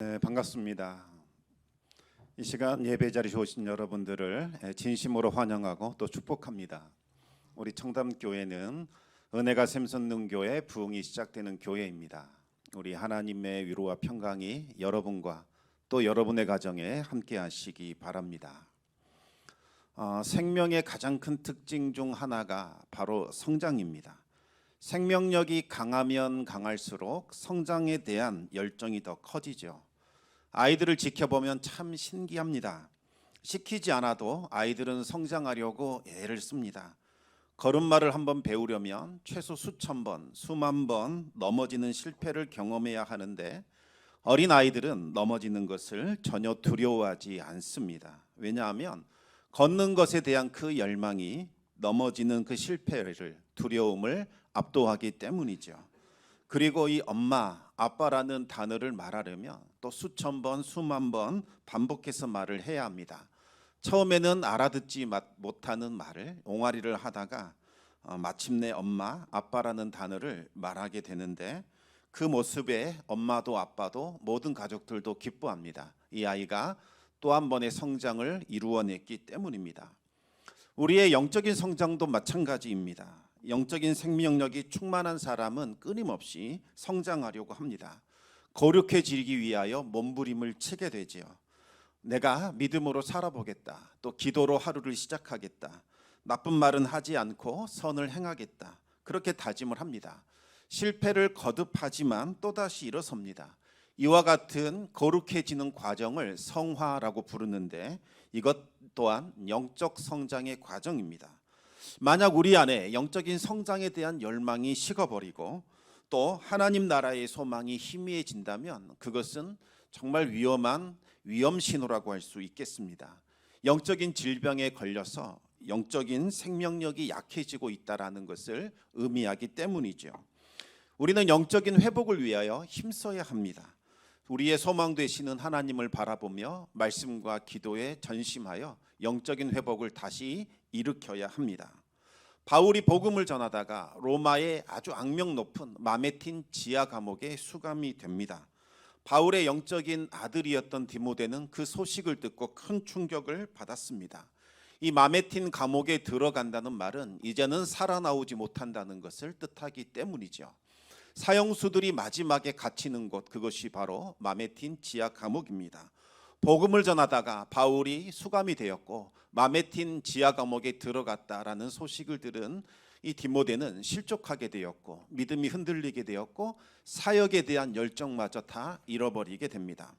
네, 반갑습니다. 이 시간 예배 자리에 오신 여러분들을 진심으로 환영하고 또 축복합니다. 우리 청담교회는 은혜가 샘솟는 교회, 부흥이 시작되는 교회입니다. 우리 하나님의 위로와 평강이 여러분과 또 여러분의 가정에 함께 하시기 바랍니다. 생명의 가장 큰 특징 중 하나가 바로 성장입니다. 생명력이 강하면 강할수록 성장에 대한 열정이 더 커지죠. 아이들을 지켜보면 참 신기합니다. 시키지 않아도 아이들은 성장하려고 애를 씁니다. 걸음마를 한번 배우려면 최소 수천 번, 수만 번 넘어지는 실패를 경험해야 하는데 어린 아이들은 넘어지는 것을 전혀 두려워하지 않습니다. 왜냐하면 걷는 것에 대한 그 열망이 넘어지는 그 실패를, 두려움을 압도하기 때문이죠. 그리고 이 엄마, 아빠라는 단어를 말하려면 또 수천 번, 수만 번 반복해서 말을 해야 합니다. 처음에는 알아듣지 못하는 말을 옹알이를 하다가 마침내 엄마, 아빠라는 단어를 말하게 되는데 그 모습에 엄마도 아빠도 모든 가족들도 기뻐합니다. 이 아이가 또 한 번의 성장을 이루어냈기 때문입니다. 우리의 영적인 성장도 마찬가지입니다. 영적인 생명력이 충만한 사람은 끊임없이 성장하려고 합니다. 거룩해지기 위하여 몸부림을 치게 되지요. 내가 믿음으로 살아보겠다. 또 기도로 하루를 시작하겠다. 나쁜 말은 하지 않고 선을 행하겠다. 그렇게 다짐을 합니다. 실패를 거듭하지만 또다시 일어섭니다. 이와 같은 거룩해지는 과정을 성화라고 부르는데 이것 또한 영적 성장의 과정입니다. 만약 우리 안에 영적인 성장에 대한 열망이 식어버리고 또 하나님 나라의 소망이 희미해진다면 그것은 정말 위험한 위험신호라고 할 수 있겠습니다. 영적인 질병에 걸려서 영적인 생명력이 약해지고 있다는 것을 의미하기 때문이죠. 우리는 영적인 회복을 위하여 힘써야 합니다. 우리의 소망 되시는 하나님을 바라보며 말씀과 기도에 전심하여 영적인 회복을 다시 일으켜야 합니다. 바울이 복음을 전하다가 로마의 아주 악명 높은 마메틴 지하 감옥에 수감이 됩니다. 바울의 영적인 아들이었던 디모데는 그 소식을 듣고 큰 충격을 받았습니다. 이 마메틴 감옥에 들어간다는 말은 이제는 살아나오지 못한다는 것을 뜻하기 때문이죠. 사형수들이 마지막에 갇히는 곳, 그것이 바로 마메틴 지하 감옥입니다. 복음을 전하다가 바울이 수감이 되었고 마메틴 지하 감옥에 들어갔다라는 소식을 들은 이 디모데는 실족하게 되었고 믿음이 흔들리게 되었고 사역에 대한 열정마저 다 잃어버리게 됩니다.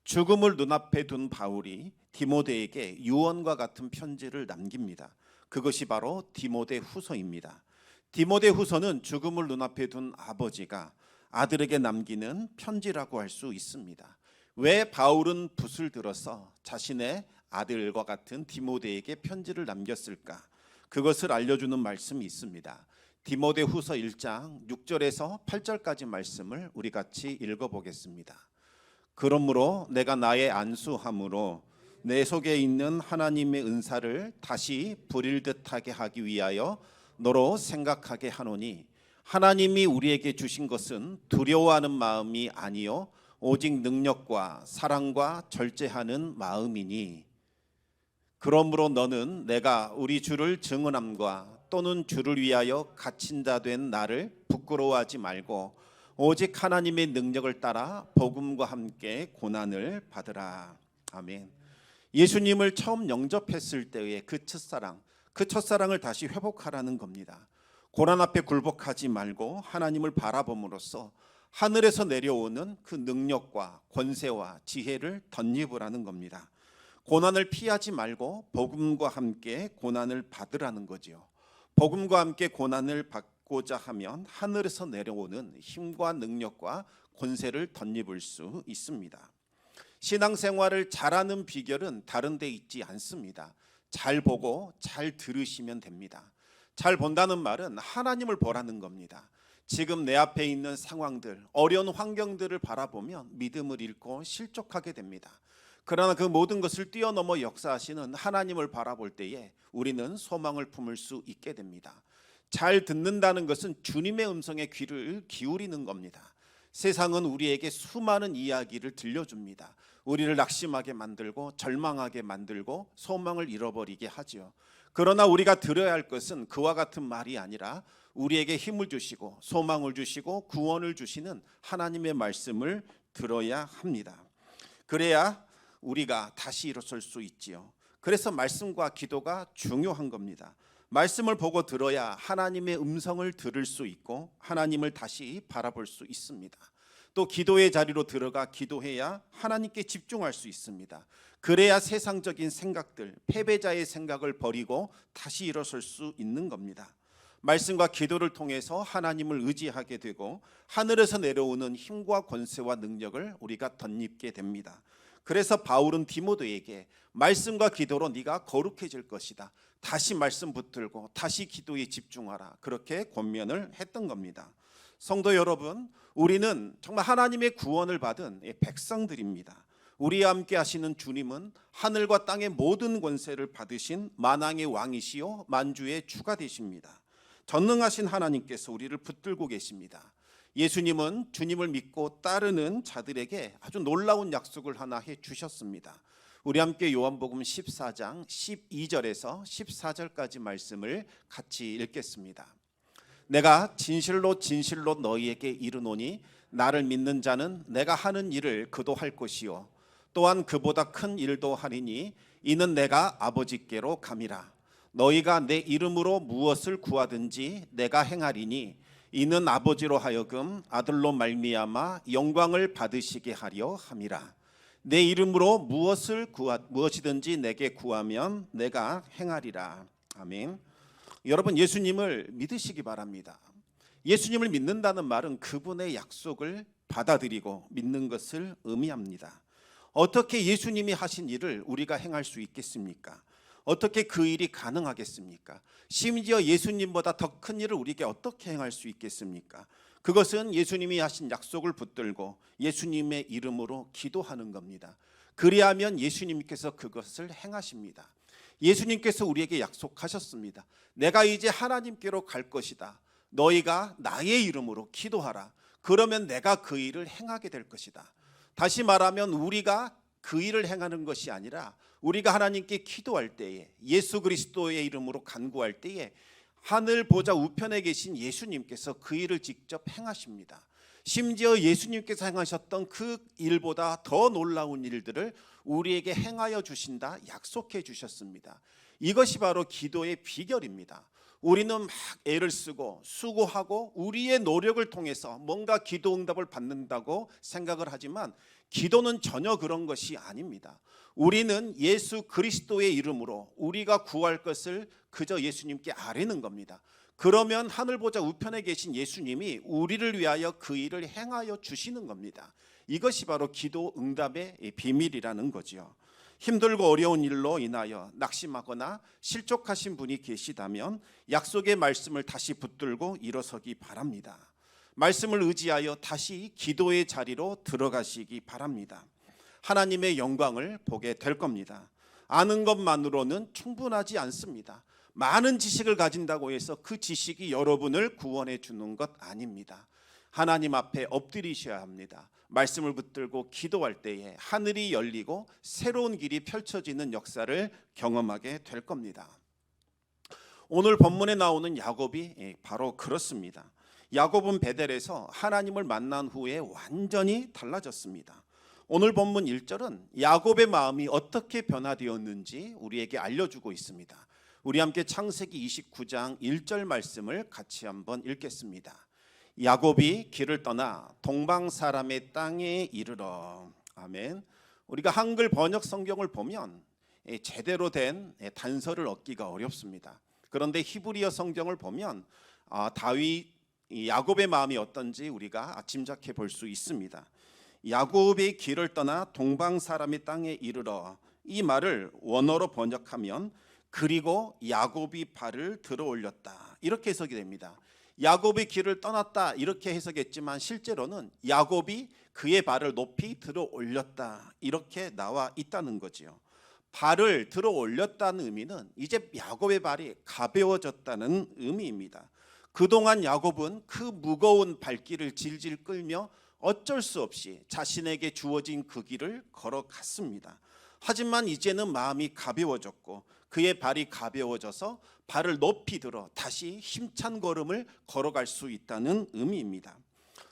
죽음을 눈앞에 둔 바울이 디모데에게 유언과 같은 편지를 남깁니다. 그것이 바로 디모데 후서입니다. 디모데 후서는 죽음을 눈앞에 둔 아버지가 아들에게 남기는 편지라고 할 수 있습니다. 왜 바울은 붓을 들어서 자신의 아들과 같은 디모데에게 편지를 남겼을까? 그것을 알려주는 말씀이 있습니다. 디모데 후서 1장 6절에서 8절까지 말씀을 우리 같이 읽어보겠습니다. 그러므로 내가 나의 안수함으로 내 속에 있는 하나님의 은사를 다시 부릴 듯하게 하기 위하여 너로 생각하게 하노니 하나님이 우리에게 주신 것은 두려워하는 마음이 아니요 오직 능력과 사랑과 절제하는 마음이니 그러므로 너는 내가 우리 주를 증언함과 또는 주를 위하여 갇힌 자 된 나를 부끄러워하지 말고 오직 하나님의 능력을 따라 복음과 함께 고난을 받으라. 아멘. 예수님을 처음 영접했을 때의 그 첫사랑을 다시 회복하라는 겁니다. 고난 앞에 굴복하지 말고 하나님을 바라봄으로써 하늘에서 내려오는 그 능력과 권세와 지혜를 덧입으라는 겁니다. 고난을 피하지 말고 복음과 함께 고난을 받으라는 거죠. 복음과 함께 고난을 받고자 하면 하늘에서 내려오는 힘과 능력과 권세를 덧입을 수 있습니다. 신앙생활을 잘하는 비결은 다른 데 있지 않습니다. 잘 보고 잘 들으시면 됩니다. 잘 본다는 말은 하나님을 보라는 겁니다. 지금 내 앞에 있는 상황들, 어려운 환경들을 바라보면 믿음을 잃고 실족하게 됩니다. 그러나 그 모든 것을 뛰어넘어 역사하시는 하나님을 바라볼 때에 우리는 소망을 품을 수 있게 됩니다. 잘 듣는다는 것은 주님의 음성에 귀를 기울이는 겁니다. 세상은 우리에게 수많은 이야기를 들려줍니다. 우리를 낙심하게 만들고 절망하게 만들고 소망을 잃어버리게 하지요. 그러나 우리가 들어야 할 것은 그와 같은 말이 아니라 우리에게 힘을 주시고 소망을 주시고 구원을 주시는 하나님의 말씀을 들어야 합니다. 그래야 우리가 다시 일어설 수 있지요. 그래서 말씀과 기도가 중요한 겁니다. 말씀을 보고 들어야 하나님의 음성을 들을 수 있고 하나님을 다시 바라볼 수 있습니다. 또 기도의 자리로 들어가 기도해야 하나님께 집중할 수 있습니다. 그래야 세상적인 생각들, 패배자의 생각을 버리고 다시 일어설 수 있는 겁니다. 말씀과 기도를 통해서 하나님을 의지하게 되고 하늘에서 내려오는 힘과 권세와 능력을 우리가 덧입게 됩니다. 그래서 바울은 디모데에게 말씀과 기도로 네가 거룩해질 것이다. 다시 말씀 붙들고 다시 기도에 집중하라. 그렇게 권면을 했던 겁니다. 성도 여러분, 우리는 정말 하나님의 구원을 받은 백성들입니다. 우리와 함께 하시는 주님은 하늘과 땅의 모든 권세를 받으신 만왕의 왕이시요 만주의 주가 되십니다. 전능하신 하나님께서 우리를 붙들고 계십니다. 예수님은 주님을 믿고 따르는 자들에게 아주 놀라운 약속을 하나 해 주셨습니다. 우리 함께 요한복음 14장 12절에서 14절까지 말씀을 같이 읽겠습니다. 내가 진실로 진실로 너희에게 이르노니 나를 믿는 자는 내가 하는 일을 그도 할 것이요 또한 그보다 큰 일도 하리니 이는 내가 아버지께로 감이라. 너희가 내 이름으로 무엇을 구하든지 내가 행하리니 이는 아버지로 하여금 아들로 말미암아 영광을 받으시게 하려 함이라. 내 이름으로 무엇이든지 내게 구하면 내가 행하리라. 아멘. 여러분, 예수님을 믿으시기 바랍니다. 예수님을 믿는다는 말은 그분의 약속을 받아들이고 믿는 것을 의미합니다. 어떻게 예수님이 하신 일을 우리가 행할 수 있겠습니까? 어떻게 그 일이 가능하겠습니까? 심지어 예수님보다 더 큰 일을 우리에게 어떻게 행할 수 있겠습니까? 그것은 예수님이 하신 약속을 붙들고 예수님의 이름으로 기도하는 겁니다. 그리하면 예수님께서 그것을 행하십니다. 예수님께서 우리에게 약속하셨습니다. 내가 이제 하나님께로 갈 것이다. 너희가 나의 이름으로 기도하라. 그러면 내가 그 일을 행하게 될 것이다. 다시 말하면 우리가 그 일을 행하는 것이 아니라 우리가 하나님께 기도할 때에 예수 그리스도의 이름으로 간구할 때에 하늘 보좌 우편에 계신 예수님께서 그 일을 직접 행하십니다. 심지어 예수님께서 행하셨던 그 일보다 더 놀라운 일들을 우리에게 행하여 주신다 약속해 주셨습니다. 이것이 바로 기도의 비결입니다. 우리는 막 애를 쓰고 수고하고 우리의 노력을 통해서 뭔가 기도 응답을 받는다고 생각을 하지만 기도는 전혀 그런 것이 아닙니다. 우리는 예수 그리스도의 이름으로 우리가 구할 것을 그저 예수님께 아뢰는 겁니다. 그러면 하늘 보좌 우편에 계신 예수님이 우리를 위하여 그 일을 행하여 주시는 겁니다. 이것이 바로 기도 응답의 비밀이라는 거죠. 힘들고 어려운 일로 인하여 낙심하거나 실족하신 분이 계시다면 약속의 말씀을 다시 붙들고 일어서기 바랍니다. 말씀을 의지하여 다시 기도의 자리로 들어가시기 바랍니다. 하나님의 영광을 보게 될 겁니다. 아는 것만으로는 충분하지 않습니다. 많은 지식을 가진다고 해서 그 지식이 여러분을 구원해 주는 것 아닙니다. 하나님 앞에 엎드리셔야 합니다. 말씀을 붙들고 기도할 때에 하늘이 열리고 새로운 길이 펼쳐지는 역사를 경험하게 될 겁니다. 오늘 본문에 나오는 야곱이 바로 그렇습니다. 야곱은 베델에서 하나님을 만난 후에 완전히 달라졌습니다. 오늘 본문 1절은 야곱의 마음이 어떻게 변화되었는지 우리에게 알려주고 있습니다. 우리 함께 창세기 29장 1절 말씀을 같이 한번 읽겠습니다. 야곱이 길을 떠나 동방 사람의 땅에 이르러. 아멘. 우리가 한글 번역 성경을 보면 제대로 된 단서를 얻기가 어렵습니다. 그런데 히브리어 성경을 보면 다윗 야곱의 마음이 어떤지 우리가 짐작해 볼 수 있습니다. 야곱이 길을 떠나 동방 사람의 땅에 이르러, 이 말을 원어로 번역하면 그리고 야곱이 발을 들어 올렸다, 이렇게 해석이 됩니다. 야곱이 길을 떠났다 이렇게 해석했지만 실제로는 야곱이 그의 발을 높이 들어 올렸다 이렇게 나와 있다는 거지요. 발을 들어 올렸다는 의미는 이제 야곱의 발이 가벼워졌다는 의미입니다. 그동안 야곱은 그 무거운 발길을 질질 끌며 어쩔 수 없이 자신에게 주어진 그 길을 걸어갔습니다. 하지만 이제는 마음이 가벼워졌고 그의 발이 가벼워져서 발을 높이 들어 다시 힘찬 걸음을 걸어갈 수 있다는 의미입니다.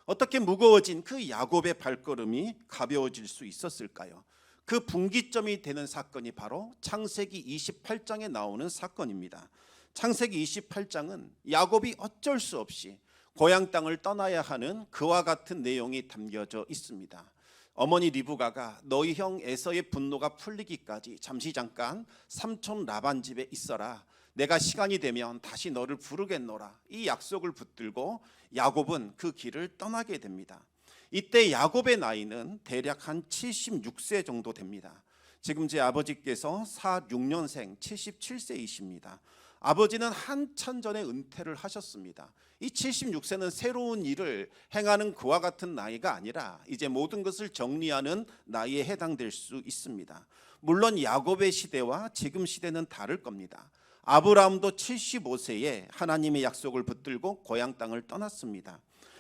어떻게 무거워진 그 야곱의 발걸음이 가벼워질 수 있었을까요? 그 분기점이 되는 사건이 바로 창세기 28장에 나오는 사건입니다. 창세기 28장은 야곱이 어쩔 수 없이 고향 땅을 떠나야 하는 그와 같은 내용이 담겨져 있습니다. 어머니 리브가가 너희 형 에서의 분노가 풀리기까지 잠깐 삼촌 라반 집에 있어라. 내가 시간이 되면 다시 너를 부르겠노라. 이 약속을 붙들고 야곱은 그 길을 떠나게 됩니다. 이때 야곱의 나이는 대략 한 76세 정도 됩니다. 지금 제 아버지께서 46년생 77세이십니다. 아버지는 한참 전에 은퇴를 하셨습니다. 이 76세는 새로운 일을 행하는 그와 같은 나이가 아니라 이제 모든 것을 정리하는 나이에 해당될 수 있습니다. 물론 야곱의 시대와 지금 시대는 다를 겁니다. 아브라함도 75세에 하나님의 약속을 붙들고 고향 땅을 떠났습니다.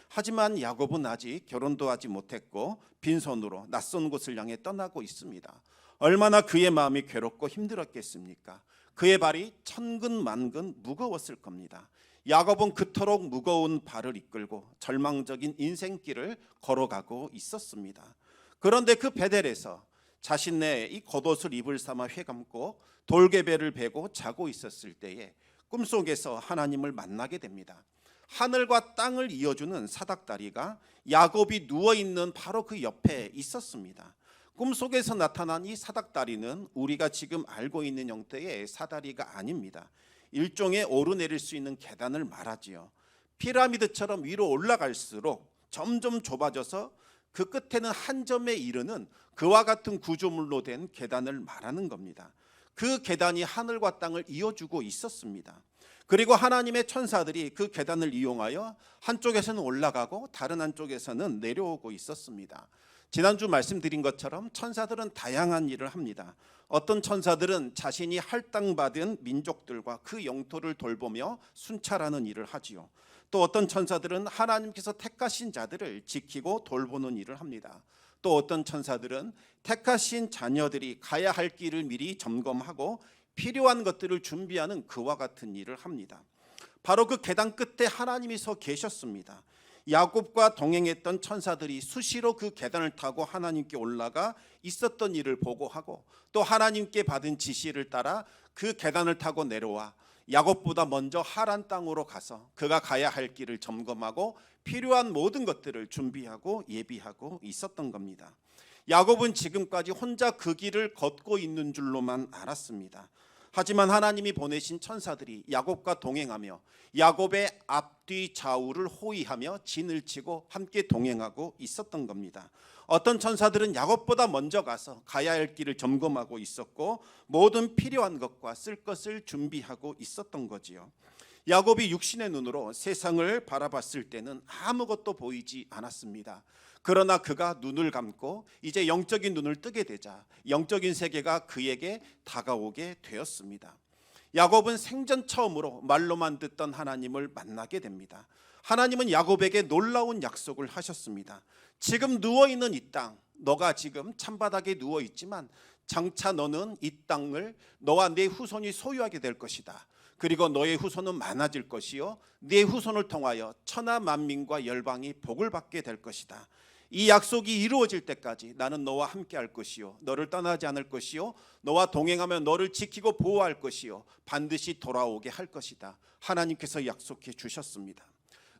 하지만 야곱은 아직 결혼도 하지 못했고 빈손으로 낯선 곳을 향해 떠나고 있습니다. 얼마나 그의 마음이 괴롭고 힘들었겠습니까? 그의 발이 천근만근 무거웠을 겁니다. 야곱은 그토록 무거운 발을 이끌고 절망적인 인생길을 걸어가고 있었습니다. 그런데 그 베델에서 자신의 이 겉옷을 입을 삼아 회감고 돌개배를 베고 자고 있었을 때에 꿈속에서 하나님을 만나게 됩니다. 하늘과 땅을 이어주는 사닥다리가 야곱이 누워있는 바로 그 옆에 있었습니다. 꿈속에서 나타난 이 사닥다리는 우리가 지금 알고 있는 형태의 사다리가 아닙니다. 일종의 오르내릴 수 있는 계단을 말하지요. 피라미드처럼 위로 올라갈수록 점점 좁아져서 그 끝에는 한 점에 이르는 그와 같은 구조물로 된 계단을 말하는 겁니다. 그 계단이 하늘과 땅을 이어주고 있었습니다. 그리고 하나님의 천사들이 그 계단을 이용하여 한쪽에서는 올라가고 다른 한쪽에서는 내려오고 있었습니다. 지난주 말씀드린 것처럼 천사들은 다양한 일을 합니다. 어떤 천사들은 자신이 할당받은 민족들과 그 영토를 돌보며 순찰하는 일을 하지요. 또 어떤 천사들은 하나님께서 택하신 자들을 지키고 돌보는 일을 합니다. 또 어떤 천사들은 택하신 자녀들이 가야 할 길을 미리 점검하고 필요한 것들을 준비하는 그와 같은 일을 합니다. 바로 그 계단 끝에 하나님이 서 계셨습니다. 야곱과 동행했던 천사들이 수시로 그 계단을 타고 하나님께 올라가 있었던 일을 보고하고 또 하나님께 받은 지시를 따라 그 계단을 타고 내려와 야곱보다 먼저 하란 땅으로 가서 그가 가야 할 길을 점검하고 필요한 모든 것들을 준비하고 예비하고 있었던 겁니다. 야곱은 지금까지 혼자 그 길을 걷고 있는 줄로만 알았습니다. 하지만 하나님이 보내신 천사들이 야곱과 동행하며 야곱의 앞뒤 좌우를 호위하며 진을 치고 함께 동행하고 있었던 겁니다. 어떤 천사들은 야곱보다 먼저 가서 가야 할 길을 점검하고 있었고 모든 필요한 것과 쓸 것을 준비하고 있었던 거지요. 야곱이 육신의 눈으로 세상을 바라봤을 때는 아무것도 보이지 않았습니다. 그러나 그가 눈을 감고 이제 영적인 눈을 뜨게 되자 영적인 세계가 그에게 다가오게 되었습니다. 야곱은 생전 처음으로 말로만 듣던 하나님을 만나게 됩니다. 하나님은 야곱에게 놀라운 약속을 하셨습니다. 지금 누워있는 이 땅, 너가 지금 찬바닥에 누워있지만 장차 너는 이 땅을 너와 네 후손이 소유하게 될 것이다. 그리고 너의 후손은 많아질 것이요 네 후손을 통하여 천하 만민과 열방이 복을 받게 될 것이다. 이 약속이 이루어질 때까지 나는 너와 함께 할 것이요 너를 떠나지 않을 것이요 너와 동행하며 너를 지키고 보호할 것이요 반드시 돌아오게 할 것이다. 하나님께서 약속해 주셨습니다.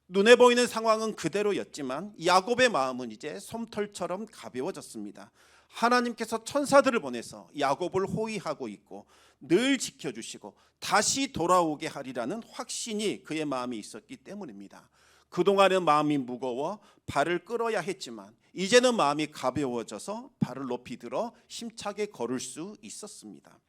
눈에 보이는 상황은 그대로였지만 야곱의 마음은 이제 솜털처럼 가벼워졌습니다. 하나님께서 천사들을 보내서 야곱을 호위하고 있고 늘 지켜주시고 다시 돌아오게 하리라는 확신이 그의 마음에 있었기 때문입니다. 그동안은 마음이 무거워 발을 끌어야 했지만 이제는 마음이 가벼워져서 발을 높이 들어 힘차게 걸을 수 있었습니다.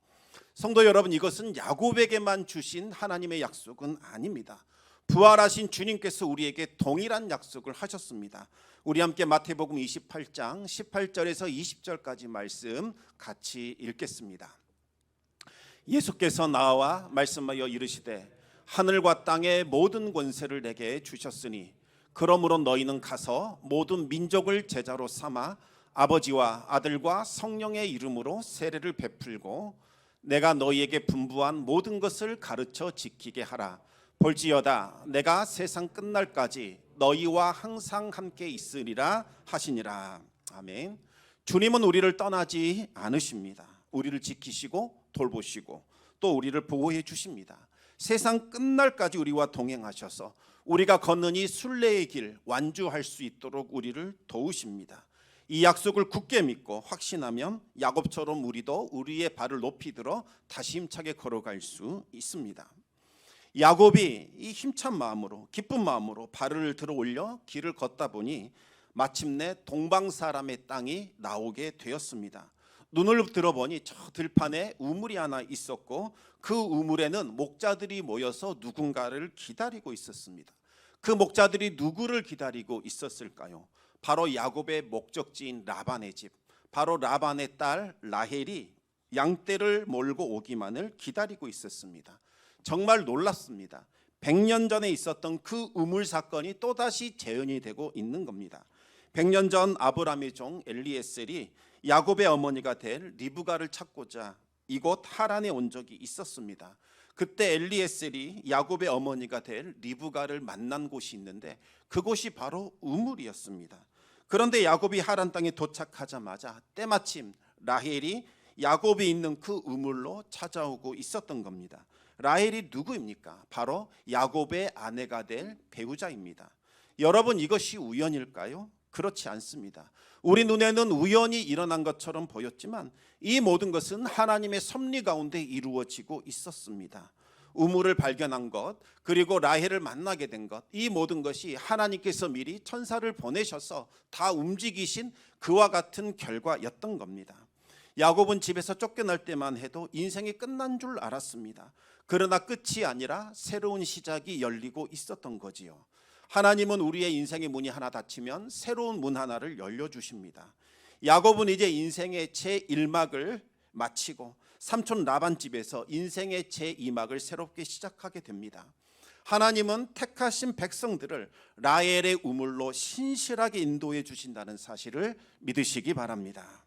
성도 여러분, 이것은 야곱에게만 주신 하나님의 약속은 아닙니다. 부활하신 주님께서 우리에게 동일한 약속을 하셨습니다. 우리 함께 마태복음 28장 18절에서 20절까지 말씀 같이 읽겠습니다. 예수께서 나와 말씀하여 이르시되 하늘과 땅의 모든 권세를 내게 주셨으니 그러므로 너희는 가서 모든 민족을 제자로 삼아 아버지와 아들과 성령의 이름으로 세례를 베풀고 내가 너희에게 분부한 모든 것을 가르쳐 지키게 하라. 볼지어다 내가 세상 끝날까지 너희와 항상 함께 있으리라 하시니라. 아멘. 주님은 우리를 떠나지 않으십니다. 우리를 지키시고 돌보시고 또 우리를 보호해 주십니다. 세상 끝날까지 우리와 동행하셔서 우리가 걷는 이 순례의 길 완주할 수 있도록 우리를 도우십니다. 이 약속을 굳게 믿고 확신하면 야곱처럼 우리도 우리의 발을 높이 들어 다시 힘차게 걸어갈 수 있습니다. 야곱이 이 힘찬 마음으로 기쁜 마음으로 발을 들어 올려 길을 걷다 보니 마침내 동방 사람의 땅이 나오게 되었습니다. 눈을 들어보니 저 들판에 우물이 하나 있었고 그 우물에는 목자들이 모여서 누군가를 기다리고 있었습니다. 그 목자들이 누구를 기다리고 있었을까요? 바로 야곱의 목적지인 라반의 집, 바로 라반의 딸 라헬이 양떼를 몰고 오기만을 기다리고 있었습니다. 정말 놀랐습니다. 100년 전에 있었던 그 우물 사건이 또다시 재현이 되고 있는 겁니다. 100년 전 아브라함의 종 엘리에셀이 야곱의 어머니가 될 리브가를 찾고자 이곳 하란에 온 적이 있었습니다. 그때 엘리에셀이 야곱의 어머니가 될 리브가를 만난 곳이 있는데 그곳이 바로 우물이었습니다. 그런데 야곱이 하란 땅에 도착하자마자 때마침 라헬이 야곱이 있는 그 우물로 찾아오고 있었던 겁니다. 라헬이 누구입니까? 바로 야곱의 아내가 될 배우자입니다. 여러분, 이것이 우연일까요? 그렇지 않습니다. 우리 눈에는 우연히 일어난 것처럼 보였지만 이 모든 것은 하나님의 섭리 가운데 이루어지고 있었습니다. 우물을 발견한 것, 그리고 라헬을 만나게 된 것, 이 모든 것이 하나님께서 미리 천사를 보내셔서 다 움직이신 그와 같은 결과였던 겁니다. 야곱은 집에서 쫓겨날 때만 해도 인생이 끝난 줄 알았습니다. 그러나 끝이 아니라 새로운 시작이 열리고 있었던 거지요. 하나님은 우리의 인생의 문이 하나 닫히면 새로운 문 하나를 열려주십니다. 야곱은 이제 인생의 제1막을 마치고 삼촌 라반 집에서 인생의 제2막을 새롭게 시작하게 됩니다. 하나님은 택하신 백성들을 라헬의 우물로 신실하게 인도해 주신다는 사실을 믿으시기 바랍니다.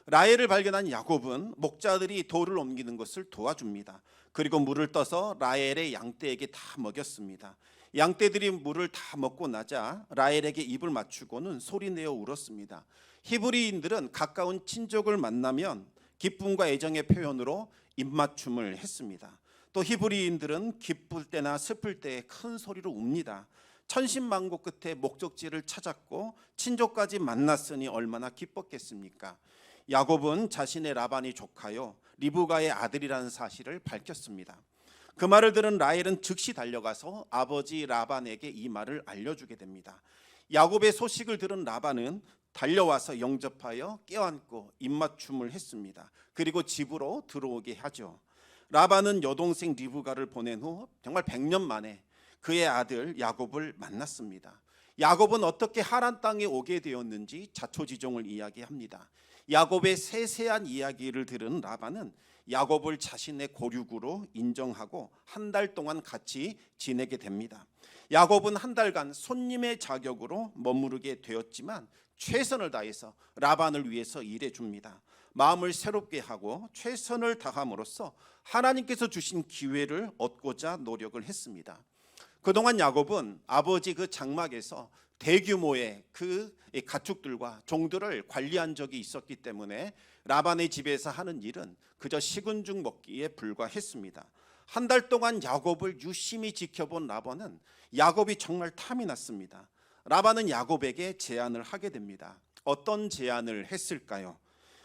라헬을 발견한 야곱은 목자들이 돌을 옮기는 것을 도와줍니다. 그리고 물을 떠서 라헬의 양떼에게 다 먹였습니다. 양떼들이 물을 다 먹고 나자 라헬에게 입을 맞추고는 소리내어 울었습니다. 히브리인들은 가까운 친족을 만나면 기쁨과 애정의 표현으로 입맞춤을 했습니다. 또 히브리인들은 기쁠 때나 슬플 때 큰 소리로 웁니다. 천신만고 끝에 목적지를 찾았고 친족까지 만났으니 얼마나 기뻤겠습니까? 야곱은 자신의 라반이 조카요 리브가의 아들이라는 사실을 밝혔습니다. 그 말을 들은 라헬은 즉시 달려가서 아버지 라반에게 이 말을 알려주게 됩니다. 야곱의 소식을 들은 라반은 달려와서 영접하여 껴안고 입맞춤을 했습니다. 그리고 집으로 들어오게 하죠. 라반은 여동생 리브가를 보낸 후 정말 100년 만에 그의 아들 야곱을 만났습니다. 야곱은 어떻게 하란 땅에 오게 되었는지 자초지종을 이야기합니다. 야곱의 세세한 이야기를 들은 라반은 야곱을 자신의 고륙으로 인정하고 한 달 동안 같이 지내게 됩니다. 야곱은 한 달간 손님의 자격으로 머무르게 되었지만 최선을 다해서 라반을 위해서 일해 줍니다. 마음을 새롭게 하고 최선을 다함으로써 하나님께서 주신 기회를 얻고자 노력을 했습니다. 그동안 야곱은 아버지 그 장막에서 대규모의 그 가축들과 종들을 관리한 적이 있었기 때문에 라반의 집에서 하는 일은 그저 식은 죽 먹기에 불과했습니다. 한 달 동안 야곱을 유심히 지켜본 라반은 야곱이 정말 탐이 났습니다. 라반은 야곱에게 제안을 하게 됩니다. 어떤 제안을 했을까요?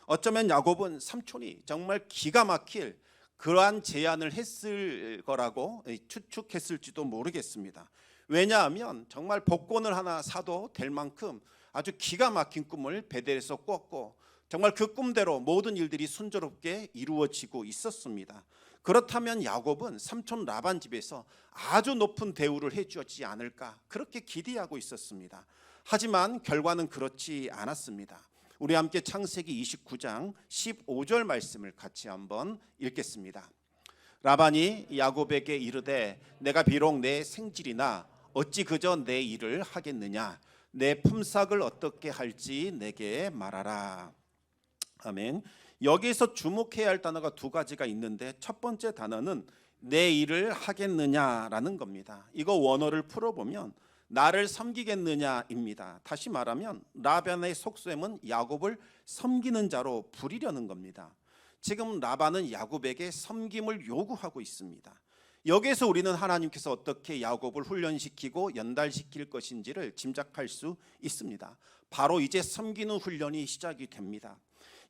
어쩌면 야곱은 삼촌이 정말 기가 막힐 그러한 제안을 했을 거라고 추측했을지도 모르겠습니다. 왜냐하면 정말 복권을 하나 사도 될 만큼 아주 기가 막힌 꿈을 베델에서 꿨고 정말 그 꿈대로 모든 일들이 순조롭게 이루어지고 있었습니다. 그렇다면 야곱은 삼촌 라반 집에서 아주 높은 대우를 해주었지 않을까 그렇게 기대하고 있었습니다. 하지만 결과는 그렇지 않았습니다. 우리 함께 창세기 29장 15절 말씀을 같이 한번 읽겠습니다. 라반이 야곱에게 이르되 내가 비록 내 생질이나 어찌 그저 내 일을 하겠느냐. 내 품삯을 어떻게 할지 내게 말하라. 아멘. 여기에서 주목해야 할 단어가 두 가지가 있는데 첫 번째 단어는 내 일을 하겠느냐라는 겁니다. 이거 원어를 풀어보면 나를 섬기겠느냐입니다. 다시 말하면 라반의 속셈은 야곱을 섬기는 자로 부리려는 겁니다. 지금 라반은 야곱에게 섬김을 요구하고 있습니다. 여기에서 우리는 하나님께서 어떻게 야곱을 훈련시키고 연달시킬 것인지를 짐작할 수 있습니다. 바로 이제 섬기는 훈련이 시작이 됩니다.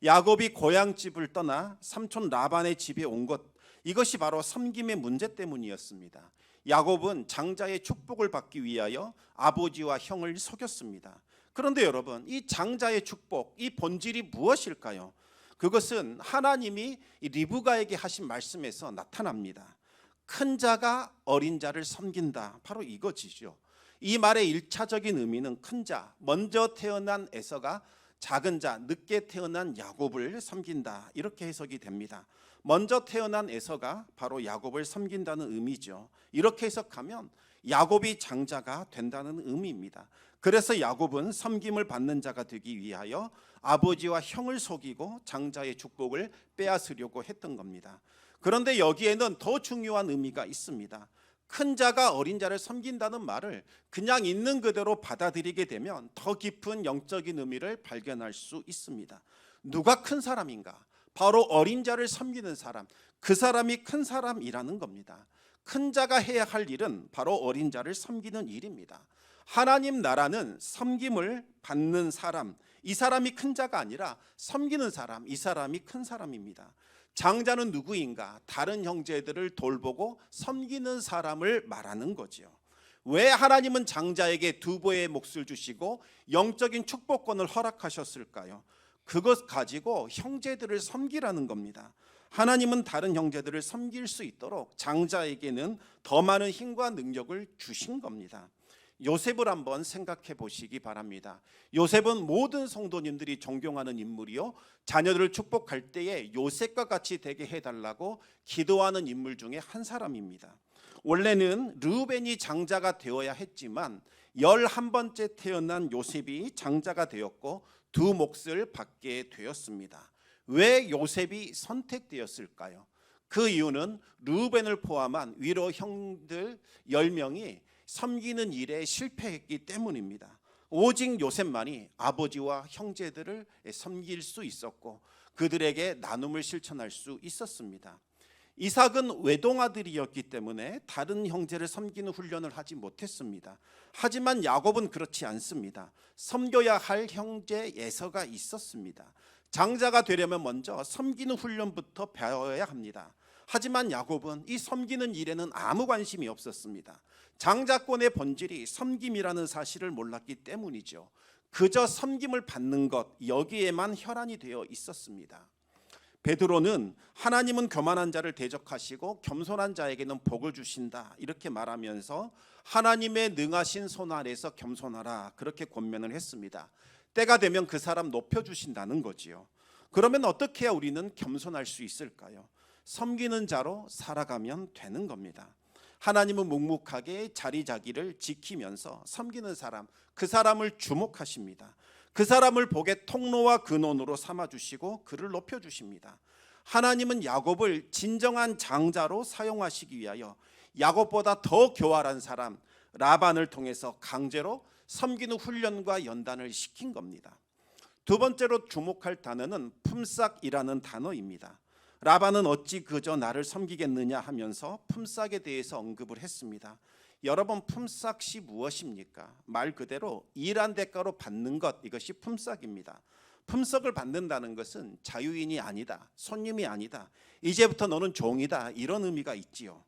야곱이 고향집을 떠나 삼촌 라반의 집에 온 것, 이것이 바로 섬김의 문제 때문이었습니다. 야곱은 장자의 축복을 받기 위하여 아버지와 형을 속였습니다. 그런데 여러분, 이 장자의 축복, 이 본질이 무엇일까요? 그것은 하나님이 리브가에게 하신 말씀에서 나타납니다. 큰 자가 어린 자를 섬긴다. 바로 이것이죠. 이 말의 일차적인 의미는 큰 자, 먼저 태어난 에서가 작은 자, 늦게 태어난 야곱을 섬긴다. 이렇게 해석이 됩니다. 먼저 태어난 에서가 바로 야곱을 섬긴다는 의미죠. 이렇게 해석하면 야곱이 장자가 된다는 의미입니다. 그래서 야곱은 섬김을 받는 자가 되기 위하여 아버지와 형을 속이고 장자의 축복을 빼앗으려고 했던 겁니다. 그런데 여기에는 더 중요한 의미가 있습니다. 큰 자가 어린 자를 섬긴다는 말을 그냥 있는 그대로 받아들이게 되면 더 깊은 영적인 의미를 발견할 수 있습니다. 누가 큰 사람인가? 바로 어린 자를 섬기는 사람, 그 사람이 큰 사람이라는 겁니다. 큰 자가 해야 할 일은 바로 어린 자를 섬기는 일입니다. 하나님 나라는 섬김을 받는 사람, 이 사람이 큰 자가 아니라 섬기는 사람, 이 사람이 큰 사람입니다. 장자는 누구인가? 다른 형제들을 돌보고 섬기는 사람을 말하는 거죠. 왜 하나님은 장자에게 두 배의 몫을 주시고 영적인 축복권을 허락하셨을까요? 그것 가지고 형제들을 섬기라는 겁니다. 하나님은 다른 형제들을 섬길 수 있도록 장자에게는 더 많은 힘과 능력을 주신 겁니다. 요셉을 한번 생각해 보시기 바랍니다. 요셉은 모든 성도님들이 존경하는 인물이요, 자녀들을 축복할 때에 요셉과 같이 되게 해달라고 기도하는 인물 중에 한 사람입니다. 원래는 르우벤이 장자가 되어야 했지만 11번째 태어난 요셉이 장자가 되었고 두 몫을 받게 되었습니다. 왜 요셉이 선택되었을까요? 그 이유는 르우벤을 포함한 위로 형들 10명이 섬기는 일에 실패했기 때문입니다. 오직 요셉만이 아버지와 형제들을 섬길 수 있었고 그들에게 나눔을 실천할 수 있었습니다. 이삭은 외동아들이었기 때문에 다른 형제를 섬기는 훈련을 하지 못했습니다. 하지만 야곱은 그렇지 않습니다. 섬겨야 할 형제 에서가 있었습니다. 장자가 되려면 먼저 섬기는 훈련부터 배워야 합니다. 하지만 야곱은 이 섬기는 일에는 아무 관심이 없었습니다. 장자권의 본질이 섬김이라는 사실을 몰랐기 때문이죠. 그저 섬김을 받는 것, 여기에만 혈안이 되어 있었습니다. 베드로는 하나님은 교만한 자를 대적하시고 겸손한 자에게는 복을 주신다, 이렇게 말하면서 하나님의 능하신 손 아래서 겸손하라, 그렇게 권면을 했습니다. 때가 되면 그 사람 높여주신다는 거지요. 그러면 어떻게 해야 우리는 겸손할 수 있을까요? 섬기는 자로 살아가면 되는 겁니다. 하나님은 묵묵하게 자리자기를 지키면서 섬기는 사람, 그 사람을 주목하십니다. 그 사람을 복의 통로와 근원으로 삼아주시고 그를 높여주십니다. 하나님은 야곱을 진정한 장자로 사용하시기 위하여 야곱보다 더 교활한 사람 라반을 통해서 강제로 섬기는 훈련과 연단을 시킨 겁니다. 두 번째로 주목할 단어는 품삯이라는 단어입니다. 라반은 어찌 그저 나를 섬기겠느냐 하면서 품삯에 대해서 언급을 했습니다. 여러분, 품삯이 무엇입니까? 말 그대로 일한 대가로 받는 것, 이것이 품삯입니다. 품삯을 받는다는 것은 자유인이 아니다, 손님이 아니다, 이제부터 너는 종이다, 이런 의미가 있지요.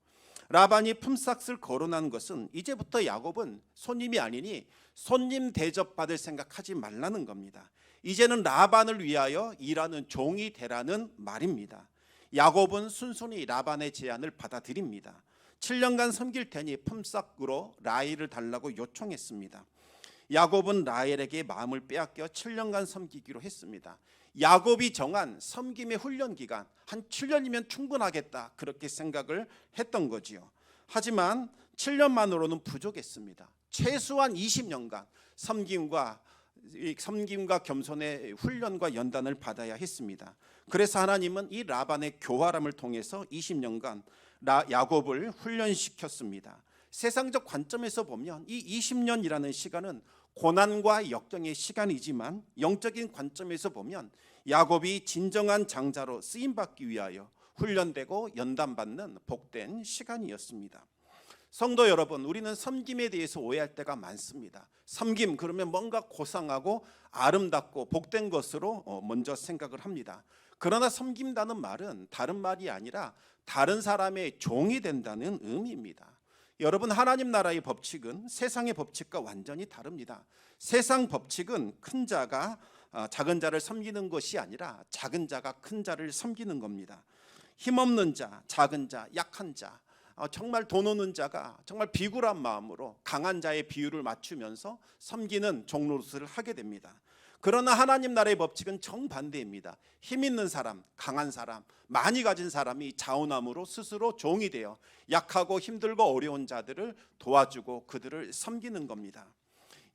라반이 품삯을 거론한 것은 이제부터 야곱은 손님이 아니니 손님 대접받을 생각하지 말라는 겁니다. 이제는 라반을 위하여 일하는 종이 되라는 말입니다. 야곱은 순순히 라반의 제안을 받아들입니다. 7년간 섬길 테니 품삯으로 라헬을 달라고 요청했습니다. 야곱은 라헬에게 마음을 빼앗겨 7년간 섬기기로 했습니다. 야곱이 정한 섬김의 훈련 기간 한 7년이면 충분하겠다, 그렇게 생각을 했던 거지요. 하지만 7년만으로는 부족했습니다. 최소한 20년간 섬김과 겸손의 훈련과 연단을 받아야 했습니다. 그래서 하나님은 이 라반의 교활함을 통해서 20년간 야곱을 훈련시켰습니다. 세상적 관점에서 보면 이 20년이라는 시간은 고난과 역경의 시간이지만 영적인 관점에서 보면 야곱이 진정한 장자로 쓰임받기 위하여 훈련되고 연단받는 복된 시간이었습니다. 성도 여러분, 우리는 섬김에 대해서 오해할 때가 많습니다. 섬김 그러면 뭔가 고상하고 아름답고 복된 것으로 먼저 생각을 합니다. 그러나 섬김다는 말은 다른 말이 아니라 다른 사람의 종이 된다는 의미입니다. 여러분, 하나님 나라의 법칙은 세상의 법칙과 완전히 다릅니다. 세상 법칙은 큰 자가 작은 자를 섬기는 것이 아니라 작은 자가 큰 자를 섬기는 겁니다. 힘없는 자, 작은 자, 약한 자, 정말 돈 없는 자가 정말 비굴한 마음으로 강한 자의 비율을 맞추면서 섬기는 종노릇을 하게 됩니다. 그러나 하나님 나라의 법칙은 정반대입니다. 힘 있는 사람, 강한 사람, 많이 가진 사람이 자원함으로 스스로 종이 되어 약하고 힘들고 어려운 자들을 도와주고 그들을 섬기는 겁니다.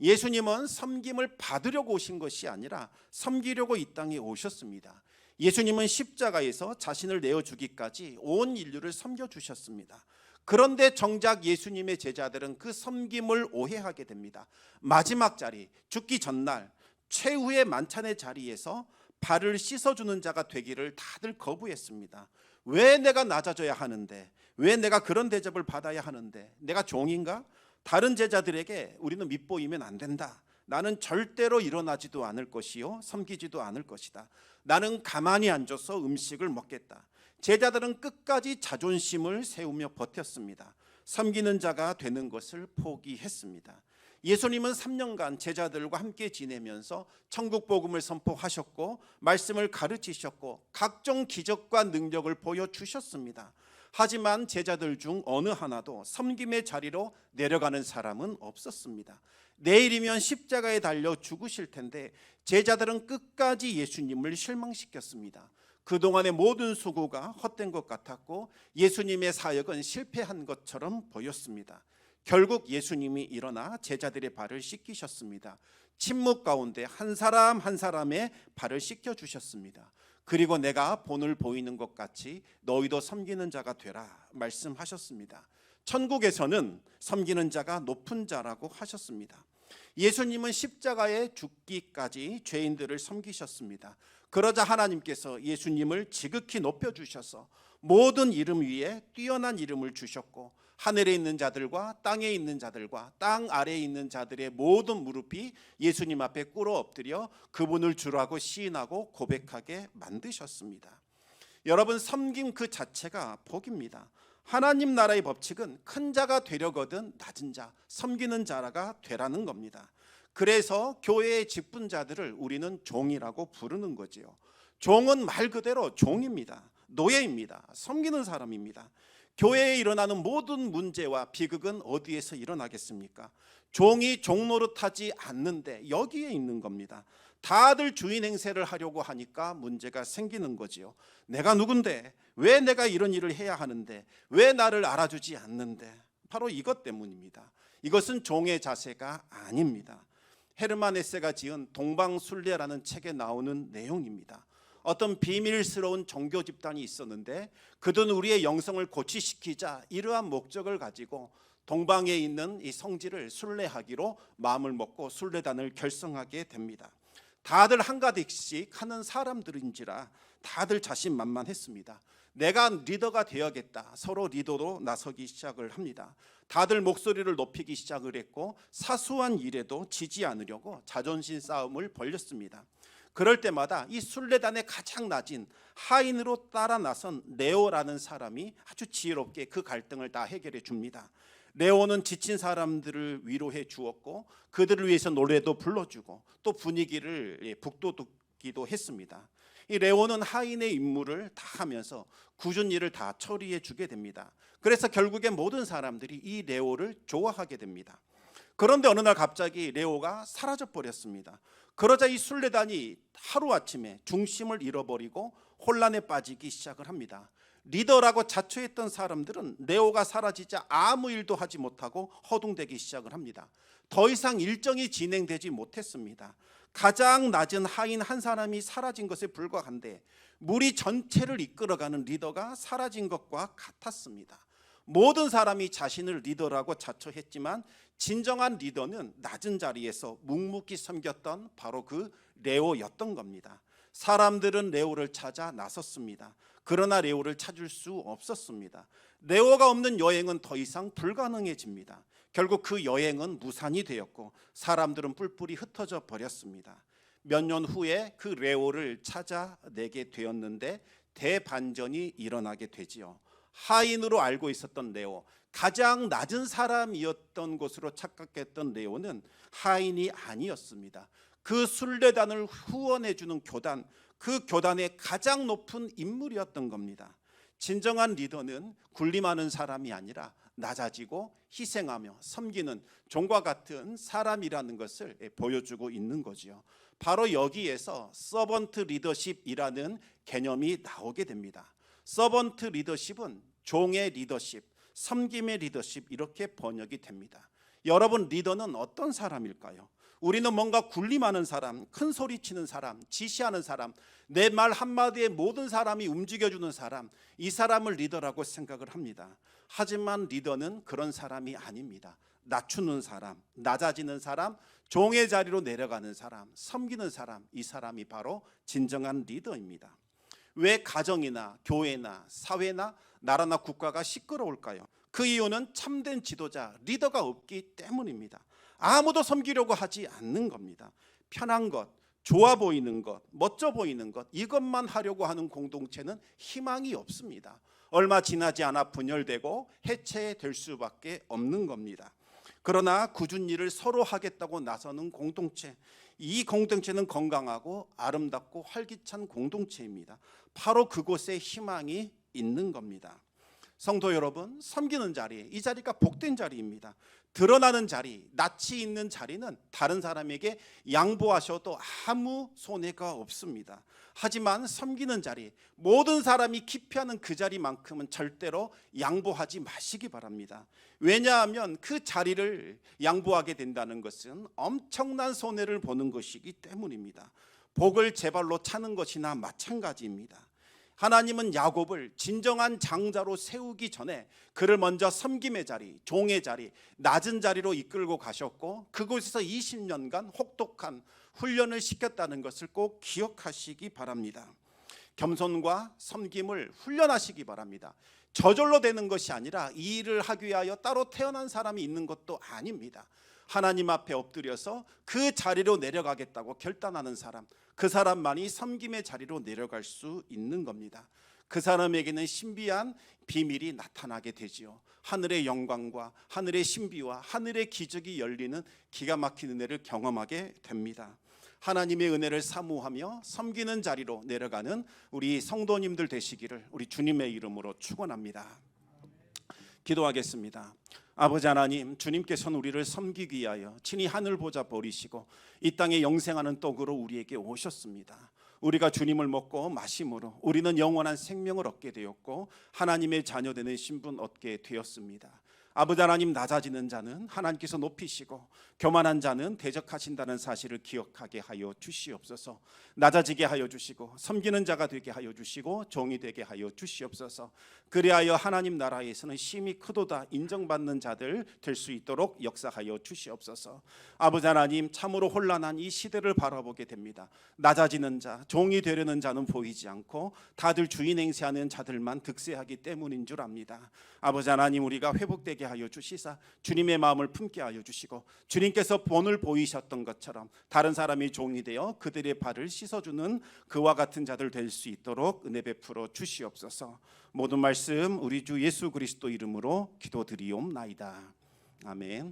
예수님은 섬김을 받으려고 오신 것이 아니라 섬기려고 이 땅에 오셨습니다. 예수님은 십자가에서 자신을 내어주기까지 온 인류를 섬겨주셨습니다. 그런데 정작 예수님의 제자들은 그 섬김을 오해하게 됩니다. 마지막 자리, 죽기 전날 최후의 만찬의 자리에서 발을 씻어주는 자가 되기를 다들 거부했습니다. 왜 내가 낮아져야 하는데, 왜 내가 그런 대접을 받아야 하는데, 내가 종인가? 다른 제자들에게 우리는 밉보이면 안 된다. 나는 절대로 일어나지도 않을 것이요 섬기지도 않을 것이다. 나는 가만히 앉아서 음식을 먹겠다. 제자들은 끝까지 자존심을 세우며 버텼습니다. 섬기는 자가 되는 것을 포기했습니다. 예수님은 3년간 제자들과 함께 지내면서 천국 복음을 선포하셨고 말씀을 가르치셨고 각종 기적과 능력을 보여주셨습니다. 하지만 제자들 중 어느 하나도 섬김의 자리로 내려가는 사람은 없었습니다. 내일이면 십자가에 달려 죽으실 텐데 제자들은 끝까지 예수님을 실망시켰습니다. 그동안의 모든 수고가 헛된 것 같았고 예수님의 사역은 실패한 것처럼 보였습니다. 결국 예수님이 일어나 제자들의 발을 씻기셨습니다. 침묵 가운데 한 사람 한 사람의 발을 씻겨주셨습니다. 그리고 내가 본을 보이는 것 같이 너희도 섬기는 자가 되라 말씀하셨습니다. 천국에서는 섬기는 자가 높은 자라고 하셨습니다. 예수님은 십자가에 죽기까지 죄인들을 섬기셨습니다. 그러자 하나님께서 예수님을 지극히 높여주셔서 모든 이름 위에 뛰어난 이름을 주셨고 하늘에 있는 자들과 땅에 있는 자들과 땅 아래에 있는 자들의 모든 무릎이 예수님 앞에 꿇어 엎드려 그분을 주라고 시인하고 고백하게 만드셨습니다. 여러분, 섬김 그 자체가 복입니다. 하나님 나라의 법칙은 큰 자가 되려거든 낮은 자, 섬기는 자가 되라는 겁니다. 그래서 교회의 직분자들을 우리는 종이라고 부르는 거지요. 종은 말 그대로 종입니다. 노예입니다. 섬기는 사람입니다. 교회에 일어나는 모든 문제와 비극은 어디에서 일어나겠습니까? 종이 종노릇하지 않는데 여기에 있는 겁니다. 다들 주인 행세를 하려고 하니까 문제가 생기는 거지요. 내가 누군데, 왜 내가 이런 일을 해야 하는데, 왜 나를 알아주지 않는데, 바로 이것 때문입니다. 이것은 종의 자세가 아닙니다. 헤르만 헤세가 지은 동방순례라는 책에 나오는 내용입니다. 어떤 비밀스러운 종교 집단이 있었는데 그들은 우리의 영성을 고취시키자 이러한 목적을 가지고 동방에 있는 이 성지를 순례하기로 마음을 먹고 순례단을 결성하게 됩니다. 다들 한가득씩 하는 사람들인지라 다들 자신만만했습니다. 내가 리더가 되어야겠다. 서로 리더로 나서기 시작을 합니다. 다들 목소리를 높이기 시작을 했고 사소한 일에도 지지 않으려고 자존심 싸움을 벌였습니다. 그럴 때마다 이 순례단의 가장 낮은 하인으로 따라 나선 레오라는 사람이 아주 지혜롭게 그 갈등을 다 해결해 줍니다. 레오는 지친 사람들을 위로해 주었고 그들을 위해서 노래도 불러주고 또 분위기를 북돋기도 했습니다. 이 레오는 하인의 임무를 다 하면서 굳은 일을 다 처리해 주게 됩니다. 그래서 결국에 모든 사람들이 이 레오를 좋아하게 됩니다. 그런데 어느 날 갑자기 레오가 사라져 버렸습니다. 그러자 이 순례단이 하루아침에 중심을 잃어버리고 혼란에 빠지기 시작을 합니다. 리더라고 자처했던 사람들은 네오가 사라지자 아무 일도 하지 못하고 허둥대기 시작을 합니다. 더 이상 일정이 진행되지 못했습니다. 가장 낮은 하인 한 사람이 사라진 것에 불과한데 무리 전체를 이끌어가는 리더가 사라진 것과 같았습니다. 모든 사람이 자신을 리더라고 자처했지만 진정한 리더는 낮은 자리에서 묵묵히 섬겼던 바로 그 레오였던 겁니다. 사람들은 레오를 찾아 나섰습니다. 그러나 레오를 찾을 수 없었습니다. 레오가 없는 여행은 더 이상 불가능해집니다. 결국 그 여행은 무산이 되었고 사람들은 뿔뿔이 흩어져 버렸습니다. 몇 년 후에 그 레오를 찾아내게 되었는데 대반전이 일어나게 되지요. 하인으로 알고 있었던 레오, 가장 낮은 사람이었던 것으로 착각했던 레오는 하인이 아니었습니다. 그 순례단을 후원해주는 교단, 그 교단의 가장 높은 인물이었던 겁니다. 진정한 리더는 군림하는 사람이 아니라 낮아지고 희생하며 섬기는 종과 같은 사람이라는 것을 보여주고 있는 거지요. 바로 여기에서 서번트 리더십이라는 개념이 나오게 됩니다. 서번트 리더십은 종의 리더십, 섬김의 리더십 이렇게 번역이 됩니다. 여러분, 리더는 어떤 사람일까요? 우리는 뭔가 군림하는 사람, 큰 소리 치는 사람, 지시하는 사람, 내 말 한마디에 모든 사람이 움직여주는 사람, 이 사람을 리더라고 생각을 합니다. 하지만 리더는 그런 사람이 아닙니다. 낮추는 사람, 낮아지는 사람, 종의 자리로 내려가는 사람, 섬기는 사람, 이 사람이 바로 진정한 리더입니다. 왜 가정이나 교회나 사회나 나라나 국가가 시끄러울까요? 그 이유는 참된 지도자, 리더가 없기 때문입니다. 아무도 섬기려고 하지 않는 겁니다. 편한 것, 좋아 보이는 것, 멋져 보이는 것, 이것만 하려고 하는 공동체는 희망이 없습니다. 얼마 지나지 않아 분열되고 해체될 수밖에 없는 겁니다. 그러나 굳은 일을 서로 하겠다고 나서는 공동체, 이 공동체는 건강하고 아름답고 활기찬 공동체입니다. 바로 그곳에 희망이 있는 겁니다. 성도 여러분, 섬기는 자리, 이 자리가 복된 자리입니다. 드러나는 자리, 낯이 있는 자리는 다른 사람에게 양보하셔도 아무 손해가 없습니다. 하지만 섬기는 자리, 모든 사람이 기피하는 그 자리만큼은 절대로 양보하지 마시기 바랍니다. 왜냐하면 그 자리를 양보하게 된다는 것은 엄청난 손해를 보는 것이기 때문입니다. 복을 제 발로 차는 것이나 마찬가지입니다. 하나님은 야곱을 진정한 장자로 세우기 전에 그를 먼저 섬김의 자리, 종의 자리, 낮은 자리로 이끌고 가셨고 그곳에서 20년간 혹독한 훈련을 시켰다는 것을 꼭 기억하시기 바랍니다. 겸손과 섬김을 훈련하시기 바랍니다. 저절로 되는 것이 아니라 이 일을 하기 위하여 따로 태어난 사람이 있는 것도 아닙니다. 하나님 앞에 엎드려서 그 자리로 내려가겠다고 결단하는 사람, 그 사람만이 섬김의 자리로 내려갈 수 있는 겁니다. 그 사람에게는 신비한 비밀이 나타나게 되지요. 하늘의 영광과 하늘의 신비와 하늘의 기적이 열리는 기가 막힌 은혜를 경험하게 됩니다. 하나님의 은혜를 사모하며 섬기는 자리로 내려가는 우리 성도님들 되시기를 우리 주님의 이름으로 축원합니다. 기도하겠습니다. 아버지 하나님, 주님께서는 우리를 섬기기 위하여 친히 하늘 보좌 버리시고 이 땅에 영생하는 떡으로 우리에게 오셨습니다. 우리가 주님을 먹고 마심으로 우리는 영원한 생명을 얻게 되었고 하나님의 자녀 되는 신분 얻게 되었습니다. 아버지 하나님, 낮아지는 자는 하나님께서 높이시고 교만한 자는 대적하신다는 사실을 기억하게 하여 주시옵소서. 낮아지게 하여 주시고 섬기는 자가 되게 하여 주시고 종이 되게 하여 주시옵소서. 그리하여 하나님 나라에서는 심히 크도다 인정받는 자들 될 수 있도록 역사하여 주시옵소서. 아버지 하나님, 참으로 혼란한 이 시대를 바라보게 됩니다. 낮아지는 자, 종이 되려는 자는 보이지 않고 다들 주인 행세하는 자들만 득세하기 때문인 줄 압니다. 아버지 하나님, 우리가 회복되게 하여 주시사 주님의 마음을 품게 하여 주시고 주님께서 본을 보이셨던 것처럼 다른 사람이 종이 되어 그들의 발을 씻어주는 그와 같은 자들 될 수 있도록 은혜 베풀어 주시옵소서. 모든 말씀 우리 주 예수 그리스도 이름으로 기도드리옵나이다. 아멘.